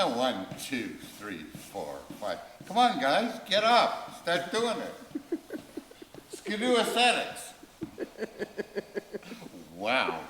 1, 2, 3, 4, 5. Come on, guys, get up. Start doing it. Skidoo aesthetics. Wow.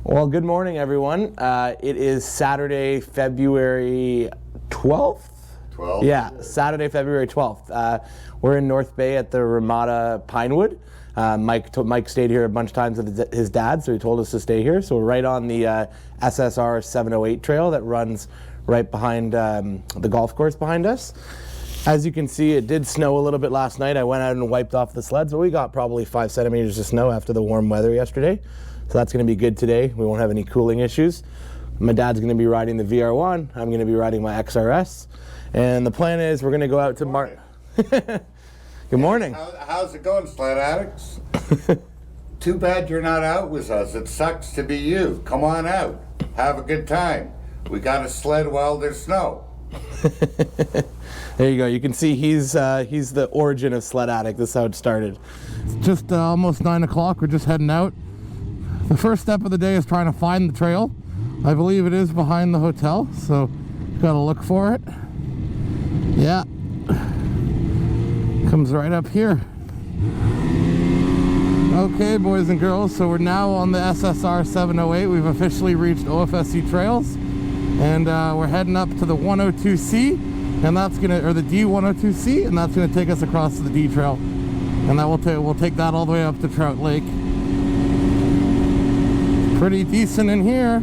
Well, good morning, everyone. It is Saturday, February 12th? 12? Yeah, Saturday, February 12th. We're in North Bay at the Ramada Pinewood. Mike stayed here a bunch of times with his dad, so he told us to stay here. So we're right on the SSR 708 trail that runs right behind the golf course behind us. As you can see, it did snow a little bit last night. I went out and wiped off the sleds, but we got probably 5 centimeters of snow after the warm weather yesterday. So that's going to be good today. We won't have any cooling issues. My dad's going to be riding the VR1. I'm going to be riding my XRS. And the plan is we're going to go out to Good morning. How's it going, Sledaddicz? Too bad you're not out with us. It sucks to be you. Come on out. Have a good time. We got a sled while there's snow. There you go. You can see he's the origin of Sledaddicz. This is how it started. It's just almost 9 o'clock. We're just heading out. The first step of the day is trying to find the trail. I believe it is behind the hotel, so gotta look for it. Yeah, comes right up here. Okay, boys and girls, so we're now on the SSR 708. We've officially reached OFSC trails, and we're heading up to the 102C, and that's gonna, or the D102C, and that's gonna take us across to the D trail, and that we'll take that all the way up to Trout Lake. Pretty decent in here.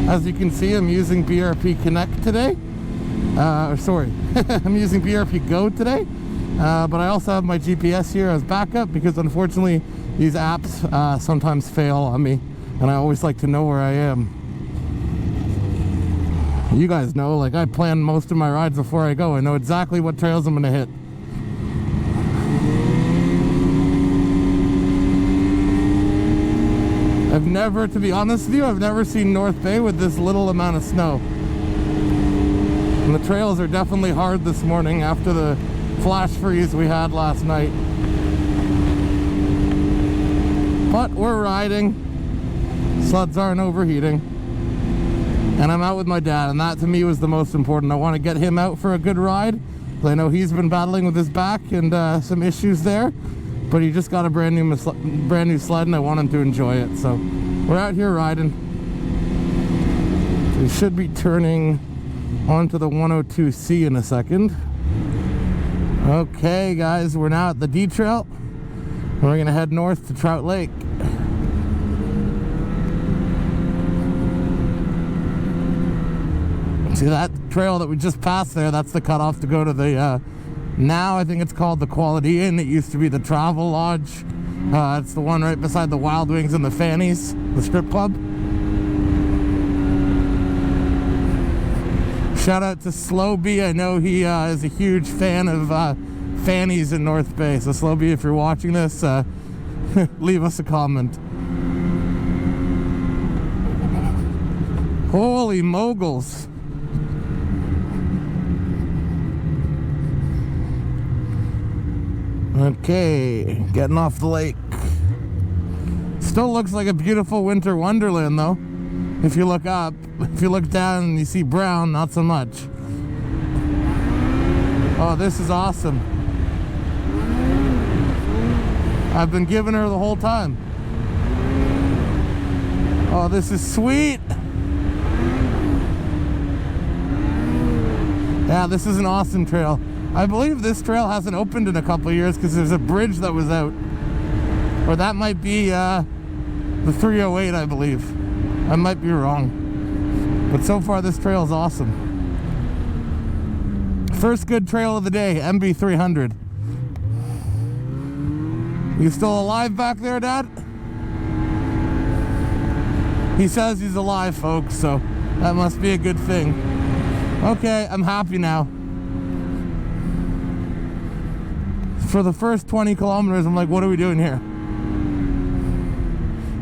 As you can see, I'm using BRP Connect today. I'm using BRP Go today. But I also have my GPS here as backup because unfortunately these apps sometimes fail on me, and I always like to know where I am. You guys know, like I plan most of my rides before I go. I know exactly what trails I'm gonna hit. To be honest with you, I've never seen North Bay with this little amount of snow. And the trails are definitely hard this morning after the flash freeze we had last night. But we're riding. Sleds aren't overheating. And I'm out with my dad, and that to me was the most important. I want to get him out for a good ride. I know he's been battling with his back and some issues there. But he just got a brand new sled, and I want him to enjoy it. So we're out here riding. We should be turning onto the 102C in a second. Okay, guys, we're now at the D Trail, and we're gonna head north to Trout Lake. See that trail that we just passed there? That's the cutoff to go to the now I think it's called the Quality Inn. It used to be the Travel Lodge. It's the one right beside the Wild Wings and the Fannies, the strip club. Shout out to Slowbee. I know he is a huge fan of Fannies in North Bay. So Slowbee, if you're watching this, leave us a comment. Holy moguls. Okay, getting off the lake. Still looks like a beautiful winter wonderland though. If you look up, if you look down and you see brown, not so much. Oh, this is awesome. I've been giving her the whole time. Oh, this is sweet. Yeah, this is an awesome trail. I believe this trail hasn't opened in a couple of years because there's a bridge that was out. Or that might be the 308, I believe. I might be wrong. But so far, this trail is awesome. First good trail of the day, MB300. You still alive back there, Dad? He says he's alive, folks, so that must be a good thing. Okay, I'm happy now. for the first 20 kilometers, I'm like, what are we doing here?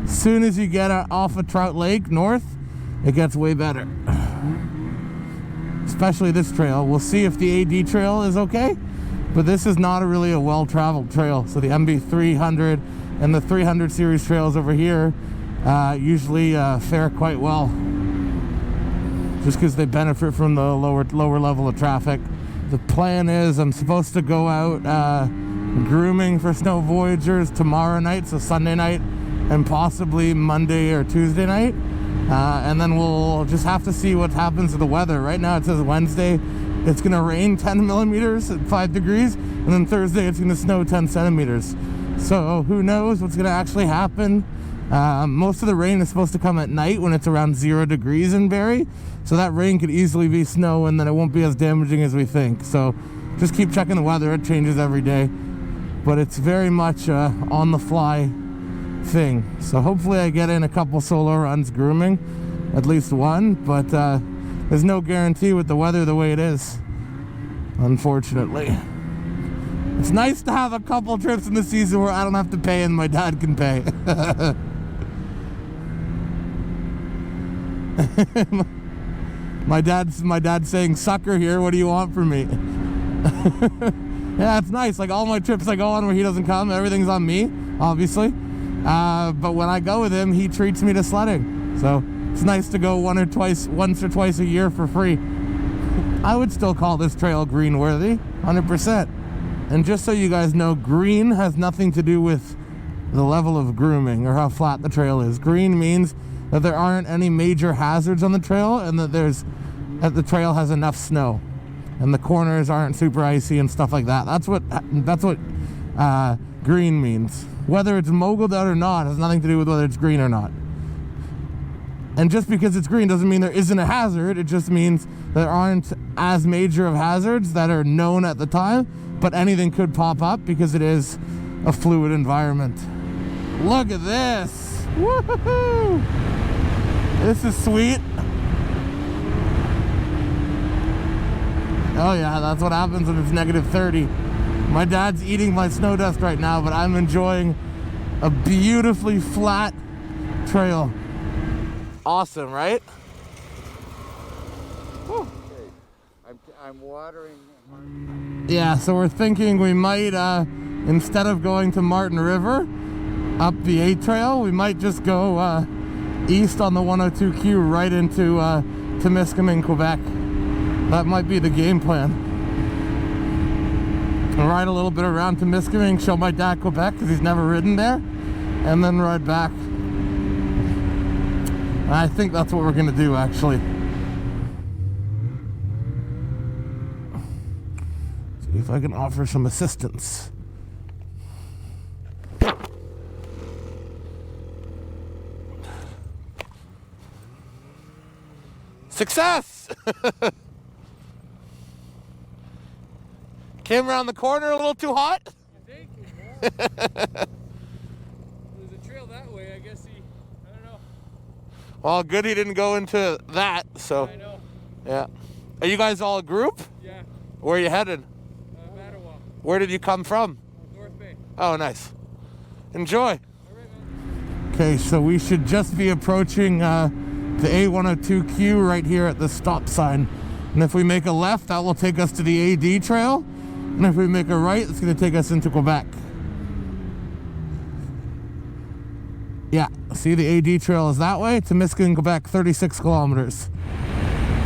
As soon as you get off of Trout Lake north, it gets way better. Especially this trail. We'll see if the AD trail is okay, but this is not really a well-traveled trail. So the MB300 and the 300 series trails over here usually fare quite well, just because they benefit from the lower level of traffic. The plan is I'm supposed to go out grooming for Snow Voyagers tomorrow night, so Sunday night, and possibly Monday or Tuesday night. And then we'll just have to see what happens to the weather. Right now it says Wednesday it's going to rain 10 millimeters at 5 degrees, and then Thursday it's going to snow 10 centimeters. So who knows what's going to actually happen. Most of the rain is supposed to come at night when it's around 0 degrees in Barrie. So that rain could easily be snow, and then it won't be as damaging as we think. So just keep checking the weather. It changes every day. But it's very much on the fly thing. So hopefully I get in a couple solo runs grooming, at least one, but there's no guarantee with the weather the way it is, unfortunately. It's nice to have a couple trips in the season where I don't have to pay and my dad can pay. my dad's saying, sucker here, what do you want from me? Yeah, it's nice. Like all my trips I go on where he doesn't come, everything's on me, obviously. But when I go with him, he treats me to sledding. So it's nice to go once or twice a year for free. I would still call this trail green worthy, 100%. And just so you guys know, green has nothing to do with the level of grooming or how flat the trail is. Green means that there aren't any major hazards on the trail, and that the trail has enough snow, and the corners aren't super icy and stuff like that. That's what green means. Whether it's moguled out or not has nothing to do with whether it's green or not. And just because it's green doesn't mean there isn't a hazard. It just means there aren't as major of hazards that are known at the time, but anything could pop up because it is a fluid environment. Look at this. Woohoo! This is sweet. Oh yeah, that's what happens when it's negative 30. My dad's eating my snow dust right now, but I'm enjoying a beautifully flat trail. Awesome, right? Whew. I'm watering. Yeah, so we're thinking we might, instead of going to Martin River up the A trail, we might just go east on the 102Q right into Temiscaming, Quebec. That might be the game plan. I'll ride a little bit around Temiscaming, show my dad Quebec because he's never ridden there, and then ride back. I think that's what we're going to do, actually. See if I can offer some assistance. Success! Came around the corner a little too hot? Thank you, man. There's a trail that way, I guess I don't know. Well, good he didn't go into that, so. I know. Yeah. Are you guys all a group? Yeah. Where are you headed? Mattawa. Where did you come from? North Bay. Oh, nice. Enjoy. All right, man. Okay, so we should just be approaching the A102Q right here at the stop sign. And if we make a left, that will take us to the AD trail. And if we make a right, it's going to take us into Quebec. Yeah, see, the AD trail is that way. Temiscaming, Quebec, 36 kilometers.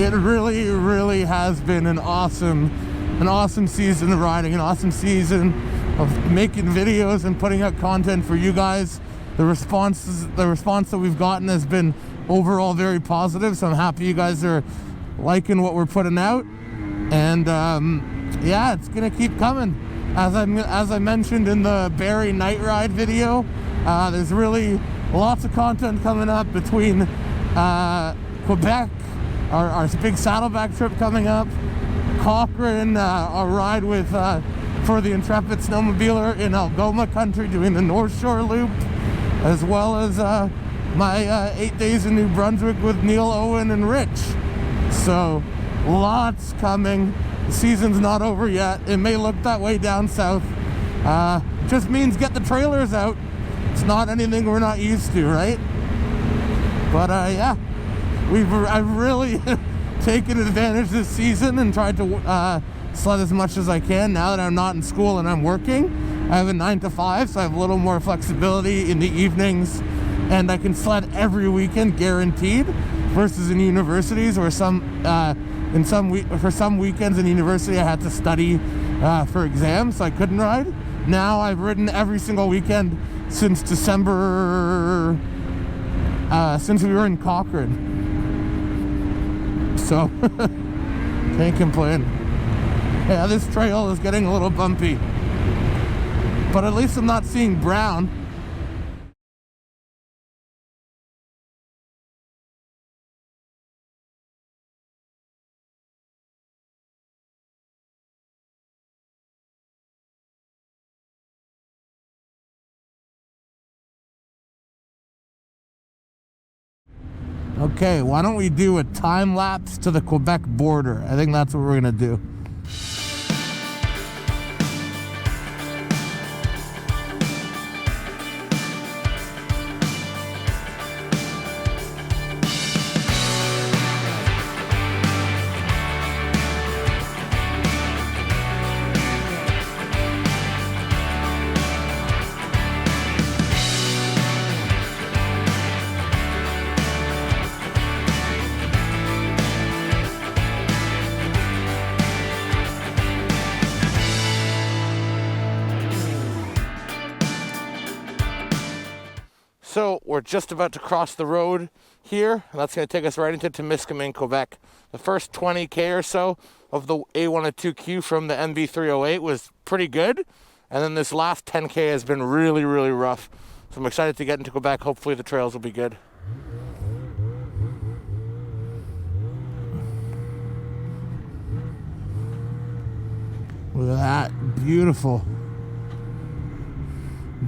It really, really has been an awesome season of riding, an awesome season of making videos and putting out content for you guys. The response that we've gotten has been overall very positive, so I'm happy you guys are liking what we're putting out. And yeah, it's gonna keep coming. As I mentioned in the Barrie night ride video, there's really lots of content coming up between Quebec, our big saddleback trip coming up, Cochrane, our ride with for the Intrepid Snowmobiler in Algoma country doing the North Shore Loop, as well as my 8 days in New Brunswick with Neil, Owen, and Rich. So lots coming. The season's not over yet. It may look that way down south, Just means get the trailers out. It's not anything we're not used to, right? But yeah, I've really taken advantage this season and tried to sled as much as I can. Now that I'm not in school and I'm working, I have a 9 to 5, so I have a little more flexibility in the evenings, and I can sled every weekend guaranteed, versus in universities where for some weekends in university I had to study for exams, so I couldn't ride. Now I've ridden every single weekend since December, since we were in Cochrane. So can't complain. Yeah, this trail is getting a little bumpy, but at least I'm not seeing brown. Okay, why don't we do a time lapse to the Quebec border? I think that's what we're gonna do. So we're just about to cross the road here, and that's going to take us right into Temiscaming, Quebec. The first 20K or so of the A102Q from the MV308 was pretty good, and then this last 10K has been really, really rough. So I'm excited to get into Quebec. Hopefully the trails will be good. Look at that, beautiful.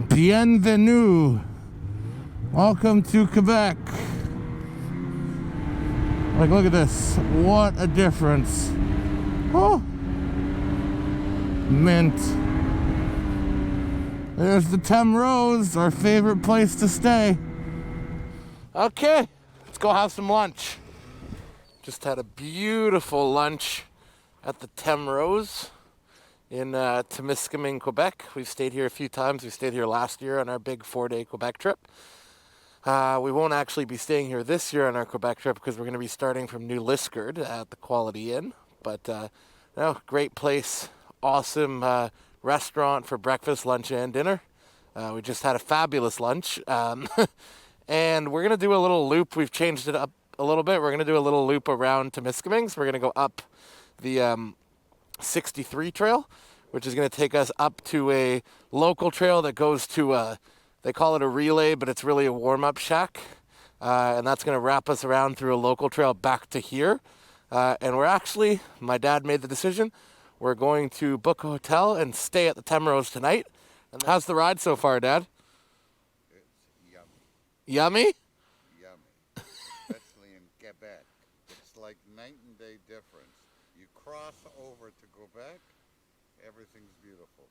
Bienvenue. Welcome to Quebec. Like, look at this. What a difference. Oh. Mint. There's the Temiscaming, our favorite place to stay. Okay, let's go have some lunch. Just had a beautiful lunch at the Temiscaming in Temiscaming, Quebec. We've stayed here a few times. We stayed here last year on our big 4-day Quebec trip. We won't actually be staying here this year on our Quebec trip because we're going to be starting from New Liskeard at the Quality Inn. But no, great place, awesome restaurant for breakfast, lunch, and dinner. We just had a fabulous lunch. And we're going to do a little loop. We've changed it up a little bit. We're going to do a little loop around Temiscaming. So we're going to go up the 63 trail, which is going to take us up to a local trail that goes to they call it a relay, but it's really a warm-up shack. And that's going to wrap us around through a local trail back to here. And we're actually, my dad made the decision, we're going to book a hotel and stay at the Temiscaming tonight. And how's the ride so far, Dad? It's Yummy? yummy, especially in Quebec. It's like night and day difference. You cross over to Quebec, everything's beautiful.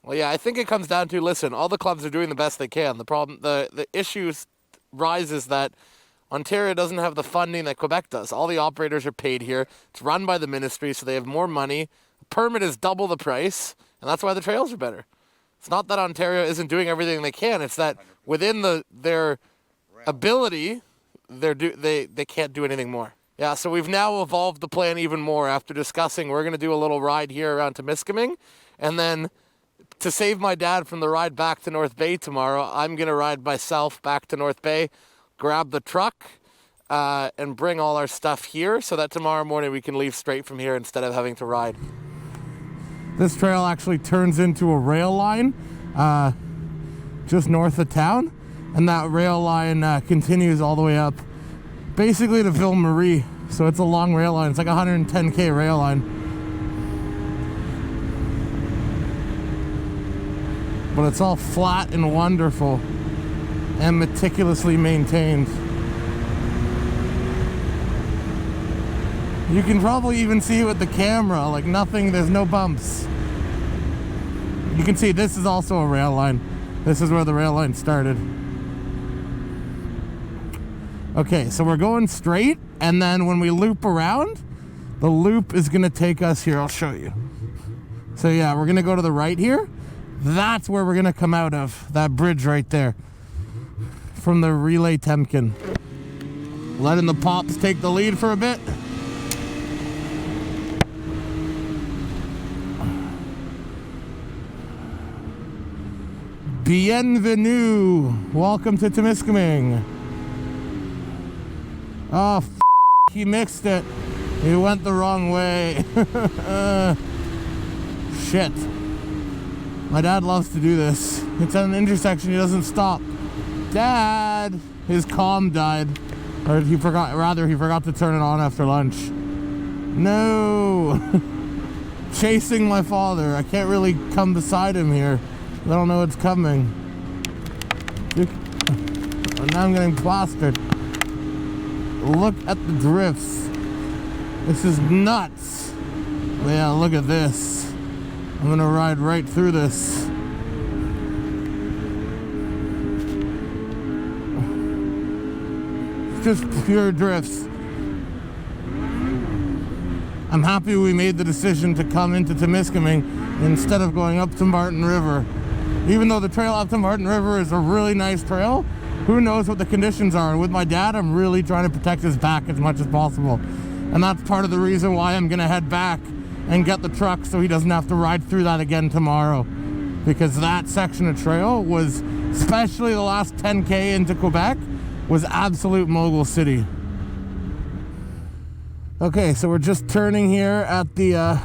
Well, yeah, I think it comes down to, listen, all the clubs are doing the best they can. The problem, the issue rises that Ontario doesn't have the funding that Quebec does. All the operators are paid here. It's run by the ministry, so they have more money. The permit is double the price, and that's why the trails are better. It's not that Ontario isn't doing everything they can. It's that within their ability, they can't do anything more. Yeah, so we've now evolved the plan even more after discussing. We're going to do a little ride here around Temiscaming, and then to save my dad from the ride back to North Bay tomorrow, I'm going to ride myself back to North Bay, grab the truck, and bring all our stuff here so that tomorrow morning we can leave straight from here instead of having to ride. This trail actually turns into a rail line just north of town, and that rail line continues all the way up basically to Ville Marie. So it's a long rail line. It's like a 110K rail line. But it's all flat and wonderful and meticulously maintained. You can probably even see it with the camera, like nothing, there's no bumps. You can see this is also a rail line. This is where the rail line started. Okay, so we're going straight, and then when we loop around, the loop is gonna take us here. I'll show you. So yeah, we're gonna go to the right here. That's where we're gonna come out of, that bridge right there. From the Relay Temkin. Letting the pops take the lead for a bit. Bienvenue. Welcome to Temiscaming. Oh, he mixed it. He went the wrong way. Shit. My dad loves to do this. It's at an intersection, he doesn't stop. Dad! His comm died. Or he forgot to turn it on after lunch. No! Chasing my father. I can't really come beside him here. I don't know what's coming. And now I'm getting plastered. Look at the drifts. This is nuts. Yeah, look at this. I'm gonna ride right through this. Just pure drifts. I'm happy we made the decision to come into Temiscaming instead of going up to Martin River. Even though the trail up to Martin River is a really nice trail, who knows what the conditions are. And with my dad, I'm really trying to protect his back as much as possible. And that's part of the reason why I'm gonna head back and get the truck so he doesn't have to ride through that again tomorrow. Because that section of trail was, especially the last 10K into Quebec, was absolute mogul city. Okay, so we're just turning here at the,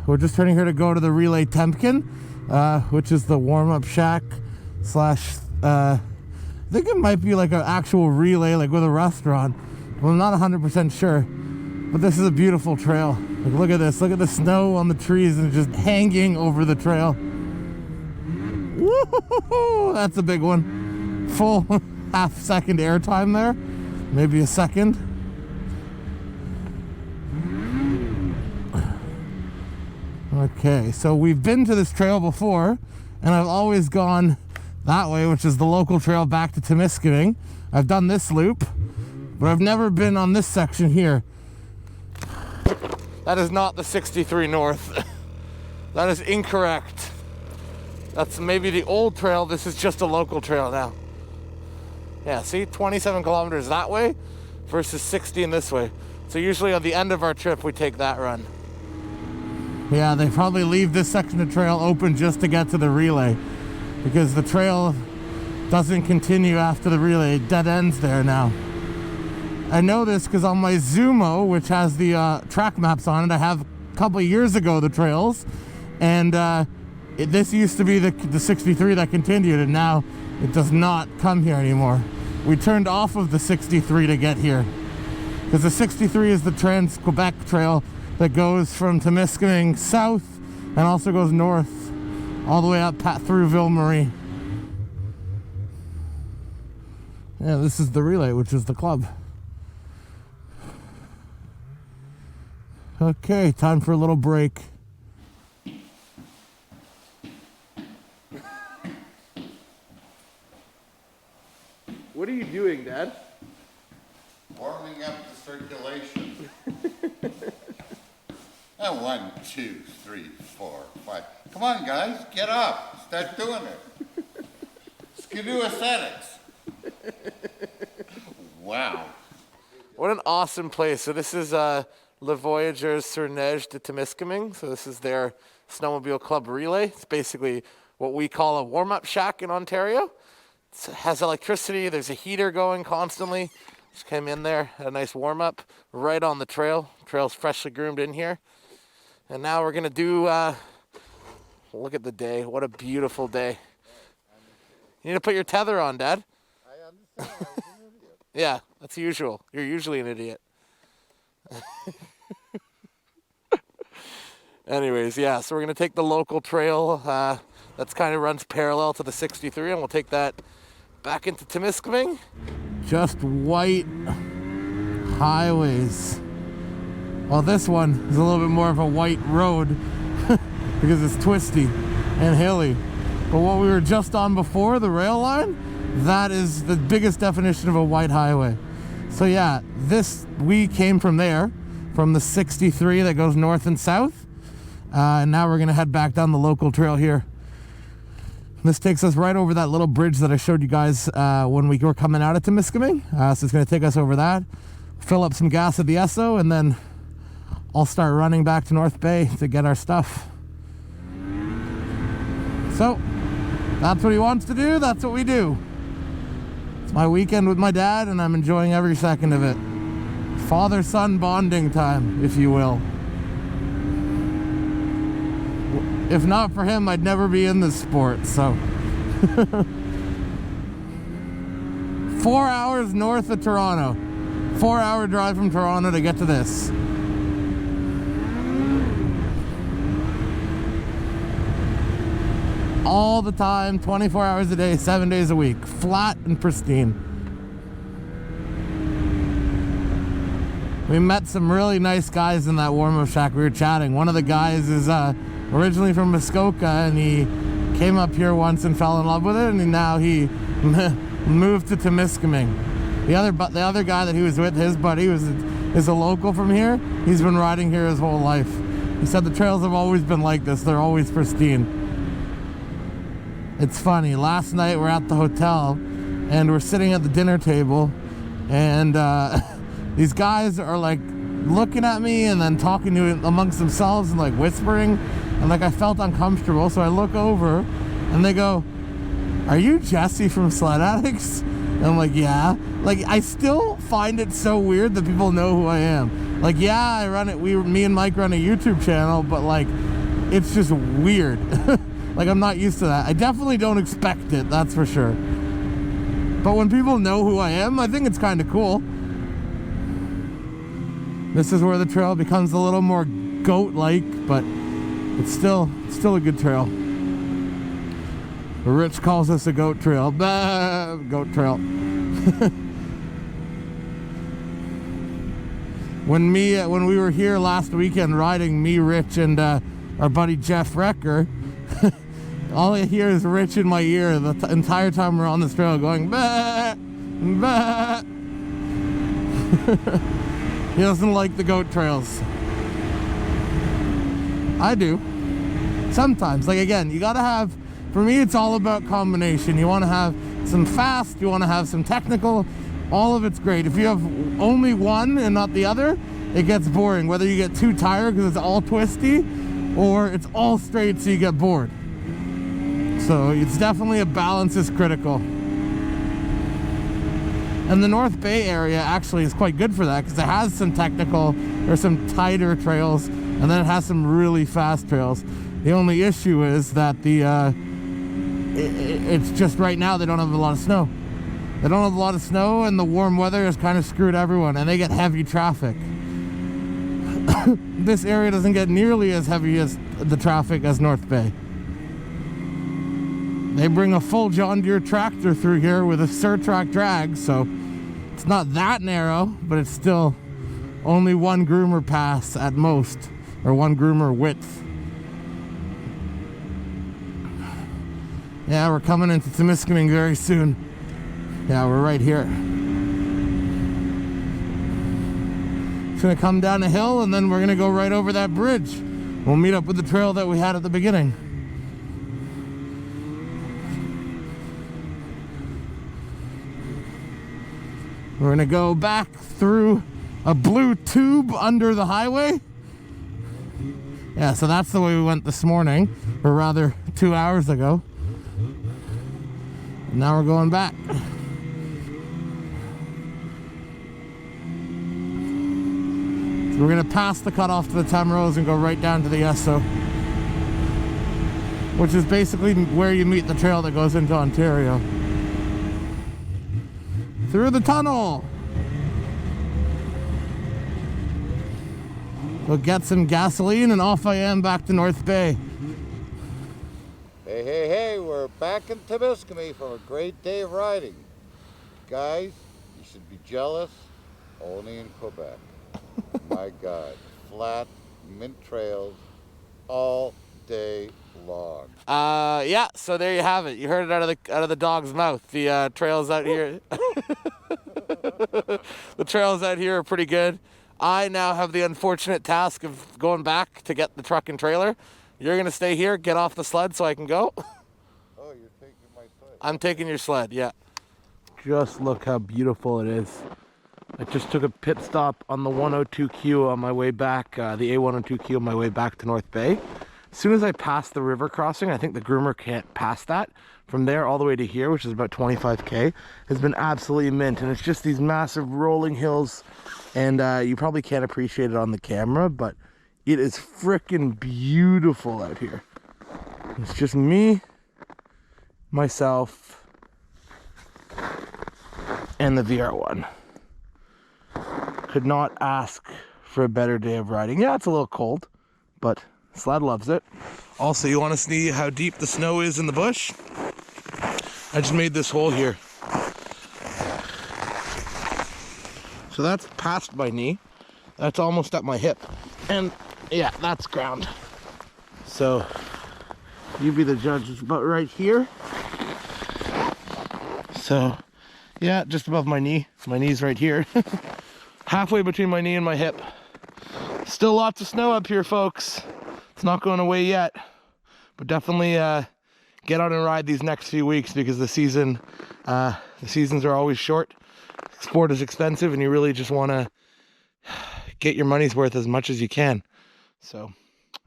we're just turning here to go to the Relay Temkin, which is the warm-up shack slash, I think it might be like an actual relay, like with a restaurant. Well, I'm not 100% sure, but this is a beautiful trail. Like, look at this. Look at the snow on the trees and just hanging over the trail. Woo-hoo-hoo-hoo! That's a big one. Full half-second airtime there. Maybe a second. Okay, so we've been to this trail before, and I've always gone that way, which is the local trail back to Temiscaming. I've done this loop, but I've never been on this section here. That is not the 63 North. That is incorrect. That's maybe the old trail. This is just a local trail now. Yeah, see, 27 kilometers that way versus 16 this way. So usually at the end of our trip, we take that run. Yeah, they probably leave this section of trail open just to get to the relay, because the trail doesn't continue after the relay. It dead ends there now. I know this because on my Zumo, which has the track maps on it, I have a couple of years ago the trails, and this used to be the 63 that continued, and now it does not come here anymore. We turned off of the 63 to get here, because the 63 is the Trans-Quebec Trail that goes from Temiscaming south and also goes north all the way up through Ville-Marie. Yeah, this is the relay, which is the club. Okay, time for a little break. What are you doing, Dad? Warming up the circulation. And 1, 2, 3, 4, 5. Come on, guys, get up. Start doing it. Skidoo aesthetics. Wow. What an awesome place. So this is Le Voyageurs sur Neige de Temiscaming. So this is their snowmobile club relay. It's basically what we call a warm-up shack in Ontario. It has electricity. There's a heater going constantly. Just came in there, had a nice warm-up right on the trail. Trail's freshly groomed in here. And now we're going to do, look at the day. What a beautiful day. You need to put your tether on, Dad. I understand. I was an idiot. Yeah, that's usual. You're usually an idiot. Anyways, yeah, so we're going to take the local trail that's kind of runs parallel to the 63, and we'll take that back into Temiscaming. Just white highways. Well, this one is a little bit more of a white road because it's twisty. and hilly. But what we were just on before, the rail line, that is the biggest definition of a white highway. So yeah, we came from there, from the 63 that goes north and south. And now we're gonna head back down the local trail here. This takes us right over that little bridge that I showed you guys when we were coming out of Temiscaming. So it's gonna take us over that, fill up some gas at the Esso, and then I'll start running back to North Bay to get our stuff. So that's what he wants to do, that's what we do. It's my weekend with my dad, and I'm enjoying every second of it. Father-son bonding time, if you will. If not for him, I'd never be in this sport, so. 4 hours north of Toronto. 4-hour drive from Toronto to get to this. All the time, 24 hours a day, 7 days a week. Flat and pristine. We met some really nice guys in that warm-up shack. We were chatting. One of the guys is originally from Muskoka, and he came up here once and fell in love with it, and now he moved to Temiscaming. The other guy that he was with, his buddy, is a local from here. He's been riding here his whole life. He said the trails have always been like this. They're always pristine. It's funny. Last night we're at the hotel, and we're sitting at the dinner table, and these guys are like looking at me and then talking to amongst themselves and like whispering, and like I felt uncomfortable, so I look over and they go, "Are you Jesse from Sledaddicz?" And I'm like, "Yeah." Like, I still find it so weird that people know who I am. Like, yeah, I run it, me and Mike run a YouTube channel, but like, it's just weird. Like, I'm not used to that. I definitely don't expect it, that's for sure. But when people know who I am, I think it's kind of cool. This is where the trail becomes a little more goat-like, but it's still a good trail. Rich calls this a goat trail. Bah, goat trail. When we were here last weekend riding, me, Rich, and our buddy Jeff Recker, all I hear is Rich in my ear the entire time we're on this trail going, bah, bah. He doesn't like the goat trails. I do. Sometimes. Like, again, you gotta have, for me, it's all about combination. You want to have some fast, you want to have some technical. All of it's great. If you have only one and not the other, it gets boring. Whether you get too tired because it's all twisty, or it's all straight so you get bored. So it's definitely a balance is critical. And the North Bay area actually is quite good for that, because it has some technical or some tighter trails, and then it has some really fast trails. The only issue is that it's just right now they don't have a lot of snow. They don't have a lot of snow, and the warm weather has kind of screwed everyone, and they get heavy traffic. This area doesn't get nearly as heavy as the traffic as North Bay. They bring a full John Deere tractor through here with a Surtrack drag, so it's not that narrow, but it's still only one groomer pass at most, or one groomer width. Yeah, we're coming into Temiscaming very soon. Yeah, we're right here. It's gonna come down a hill, and then we're gonna go right over that bridge. We'll meet up with the trail that we had at the beginning. We're gonna go back through a blue tube under the highway. Yeah, so that's the way we went this morning, or rather 2 hours ago. And now we're going back. So we're gonna pass the cutoff to the Temiscaming and go right down to the Esso, which is basically where you meet the trail that goes into Ontario. Through the tunnel. We'll get some gasoline, and off I am back to North Bay. Hey, hey, hey, we're back in Temiscaming from a great day of riding. Guys, you should be jealous, only in Quebec. My God, flat, mint trails, all day long. Yeah, so there you have it. You heard it out of the dog's mouth. The trails out here, the trails out here are pretty good. I now have the unfortunate task of going back to get the truck and trailer. You're gonna stay here, get off the sled so I can go. Oh, you're taking my sled. I'm taking your sled, yeah. Just look how beautiful it is. I just took a pit stop on the 102Q on my way back, the A102Q on my way back to North Bay. As soon as I pass the river crossing, I think the groomer can't pass that. From there all the way to here, which is about 25K, has been absolutely mint. And it's just these massive rolling hills. And you probably can't appreciate it on the camera, but it is freaking beautiful out here. It's just me, myself, and the VR1. Could not ask for a better day of riding. Yeah, it's a little cold, but Sled loves it. Also, you want to see how deep the snow is in the bush? I just made this hole here. So that's past my knee. That's almost at my hip. And yeah, that's ground. So you be the judge. It's about right here. So yeah, just above my knee. My knee's right here. Halfway between my knee and my hip. Still lots of snow up here, folks. It's not going away yet, but definitely get out and ride these next few weeks because the seasons are always short. Sport is expensive, and you really just want to get your money's worth as much as you can. So,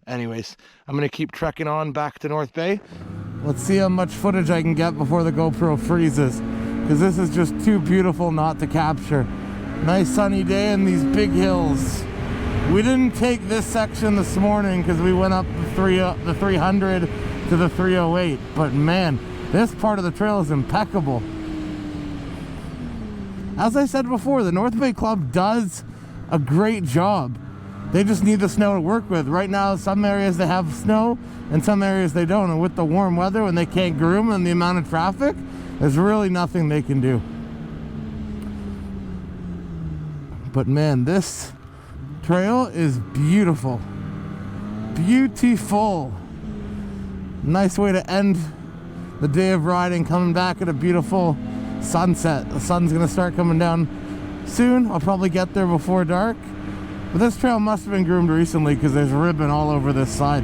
anyways, I'm gonna keep trekking on back to North Bay. Let's see how much footage I can get before the GoPro freezes, because this is just too beautiful not to capture. Nice sunny day and these big hills. We didn't take this section this morning because we went up the 300 to the 308, but man, this part of the trail is impeccable. As I said before, the North Bay Club does a great job. They just need the snow to work with. Right now, some areas they have snow and some areas they don't, and with the warm weather, when they can't groom and the amount of traffic, there's really nothing they can do. But man, this trail is beautiful. Beautiful. Nice way to end the day of riding, coming back at a beautiful sunset. The sun's gonna start coming down soon. I'll probably get there before dark. But this trail must have been groomed recently because there's ribbon all over this side.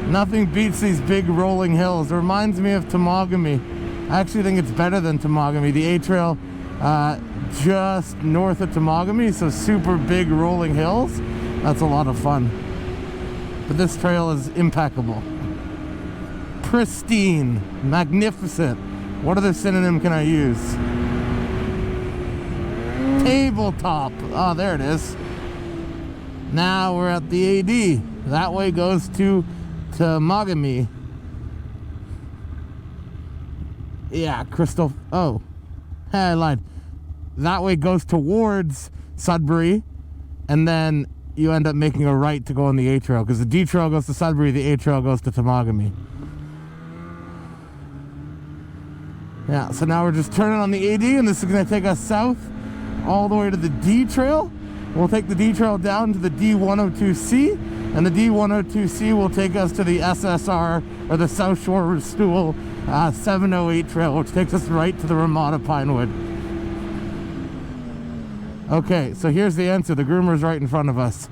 Nothing beats these big rolling hills. It reminds me of Temiscaming. I actually think it's better than Temiscaming. The A trail just north of Temiscaming, so super big rolling hills. That's a lot of fun. But this trail is impeccable. Pristine, magnificent. What other synonym can I use? Tabletop. Oh, there it is. Now we're at the AD. That way goes to Temiscaming. Yeah, Crystal. Oh, hey, I lied. That way goes towards Sudbury, and then you end up making a right to go on the A trail, because the D trail goes to Sudbury, the A trail goes to Temiscaming. Yeah, so now we're just turning on the AD, and this is going to take us south all the way to the D trail. We'll take the D trail down to the D102C, and the D102C will take us to the SSR, or the South Shore Stool 708 trail, which takes us right to the Ramada Pinewood. Okay, so here's the answer. The groomer's right in front of us,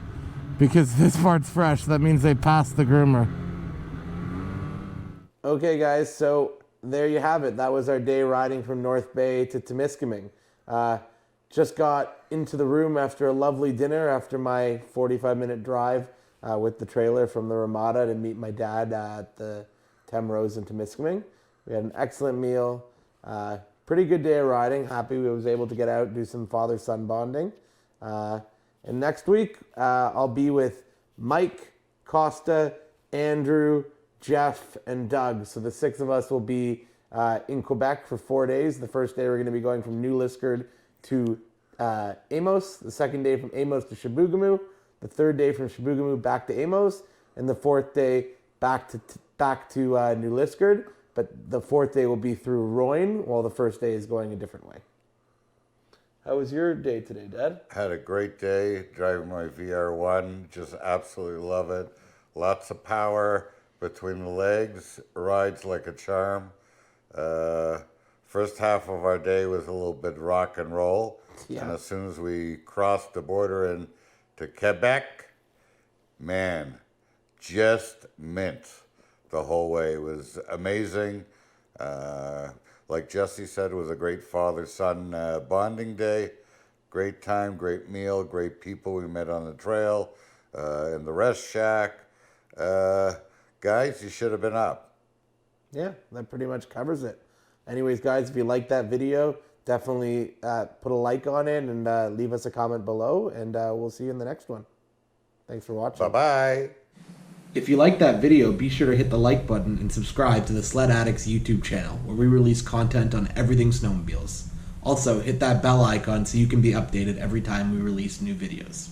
because this part's fresh. That means they passed the groomer. Okay, guys, so there you have it. That was our day riding from North Bay to Temiscaming. Just got into the room after a lovely dinner, after my 45-minute drive with the trailer from the Ramada to meet my dad at the Temrose in Temiscaming. We had an excellent meal. Pretty good day of riding. Happy we was able to get out and do some father-son bonding. And next week, I'll be with Mike, Costa, Andrew, Jeff, and Doug. So the 6 of us will be in Quebec for 4 days. The first day we're going to be going from New Liskeard to Amos. The second day from Amos to Chibougamau. The third day from Chibougamau back to Amos. And the fourth day back to New Liskeard. But the fourth day will be through Royan, while the first day is going a different way. How was your day today, Dad? Had a great day driving my VR1. Just absolutely love it. Lots of power, between the legs, rides like a charm. First half of our day was a little bit rock and roll. Yeah. And as soon as we crossed the border into Quebec, man, just mint the whole way. It was amazing. Like Jesse said, it was a great father-son bonding day. Great time, great meal, great people we met on the trail, in the rest shack. Guys, you should have been up. Yeah, that pretty much covers it. Anyways, guys, if you like that video, definitely put a like on it and leave us a comment below, and we'll see you in the next one. Thanks for watching. Bye-bye. If you like that video, be sure to hit the like button and subscribe to the Sledaddicz YouTube channel, where we release content on everything snowmobiles. Also, hit that bell icon so you can be updated every time we release new videos.